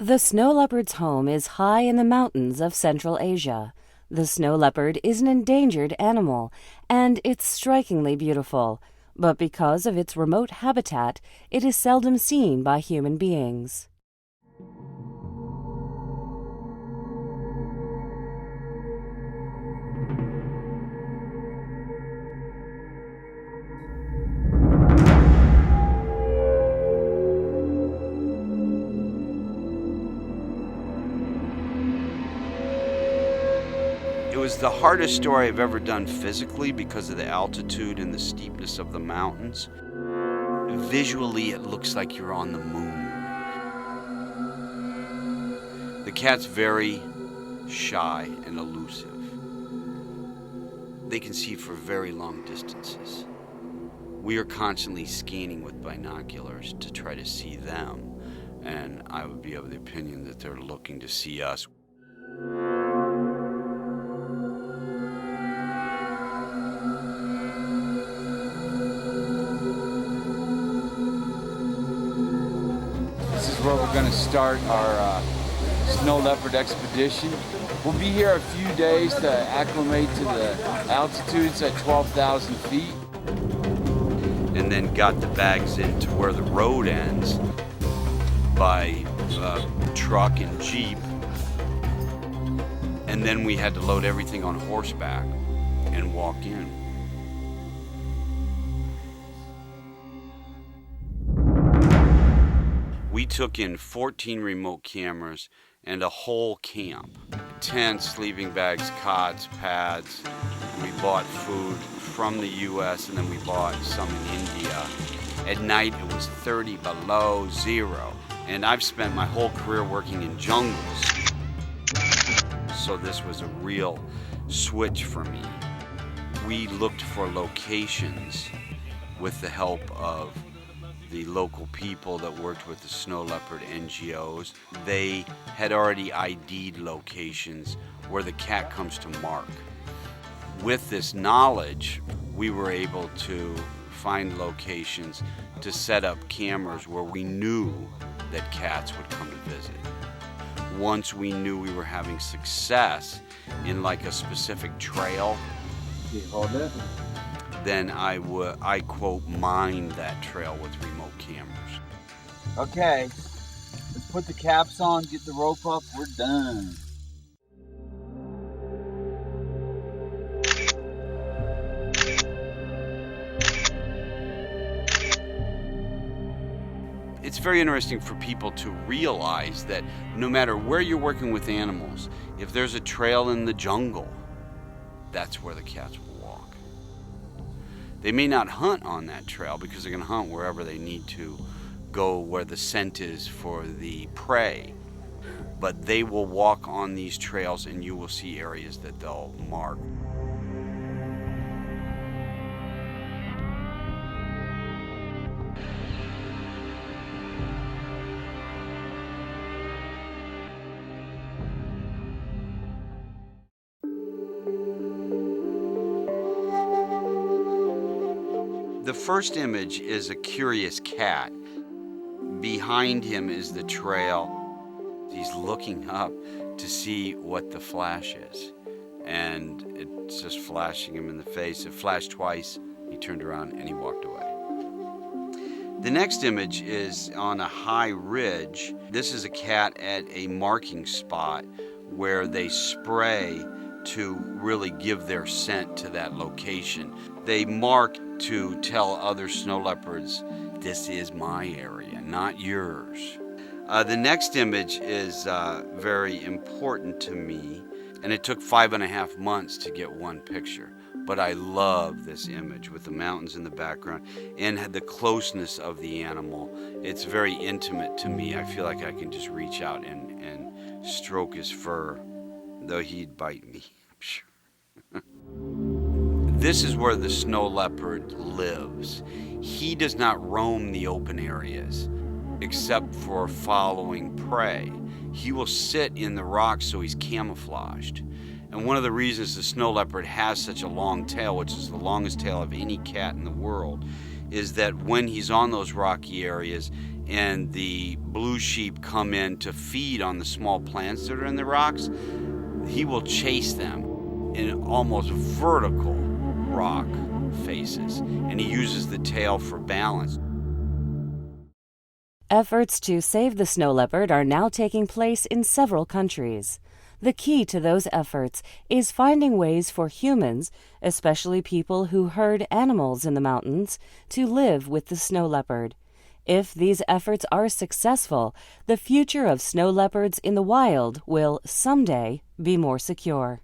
The snow leopard's home is high in the mountains of Central Asia. The snow leopard is an endangered animal, and it's strikingly beautiful, but because of its remote habitat, it is seldom seen by human beings. It was the hardest story I've ever done physically because of the altitude and the steepness of the mountains. Visually, it looks like you're on the moon. The cat's very shy and elusive. They can see for very long distances. We are constantly scanning with binoculars to try to see them, and I would be of the opinion that they're looking to see us. This is where we're going to start our snow leopard expedition. We'll be here a few days to acclimate to the altitudes at 12,000 feet. And then got the bags into where the road ends by truck and jeep. And then we had to load everything on horseback and walk in. We took in 14 remote cameras and a whole camp. Tents, sleeping bags, cots, pads. We bought food from the US and then we bought some in India. At night it was 30 below zero. And I've spent my whole career working in jungles. So this was a real switch for me. We looked for locations with the help of the local people that worked with the snow leopard NGOs. They had already ID'd locations where the cat comes to mark. With this knowledge, we were able to find locations to set up cameras where we knew that cats would come to visit. Once we knew we were having success in like a specific trail, then I quote, mine that trail with remote cameras. Okay, let's put the caps on, get the rope up, we're done. It's very interesting for people to realize that no matter where you're working with animals, if there's a trail in the jungle, that's where the cats will walk. They may not hunt on that trail because they're going to hunt wherever they need to go, where the scent is for the prey. But they will walk on these trails and you will see areas that they'll mark. The first image is a curious cat. Behind him is the trail. He's looking up to see what the flash is. And it's just flashing him in the face. It flashed twice. He turned around and he walked away. The next image is on a high ridge. This is a cat at a marking spot where they spray to really give their scent to that location. They mark to tell other snow leopards, this is my area, not yours. The next image is very important to me, and it took 5.5 months to get one picture. But I love this image with the mountains in the background and the closeness of the animal. It's very intimate to me. I feel like I can just reach out and stroke his fur, though he'd bite me, I'm sure. This is where the snow leopard lives. He does not roam the open areas except for following prey. He will sit in the rocks so he's camouflaged. And one of the reasons the snow leopard has such a long tail, which is the longest tail of any cat in the world, is that when he's on those rocky areas and the blue sheep come in to feed on the small plants that are in the rocks, he will chase them in almost vertical rock faces, and he uses the tail for balance. Efforts to save the snow leopard are now taking place in several countries. The key to those efforts is finding ways for humans, especially people who herd animals in the mountains, to live with the snow leopard. If these efforts are successful, the future of snow leopards in the wild will someday be more secure.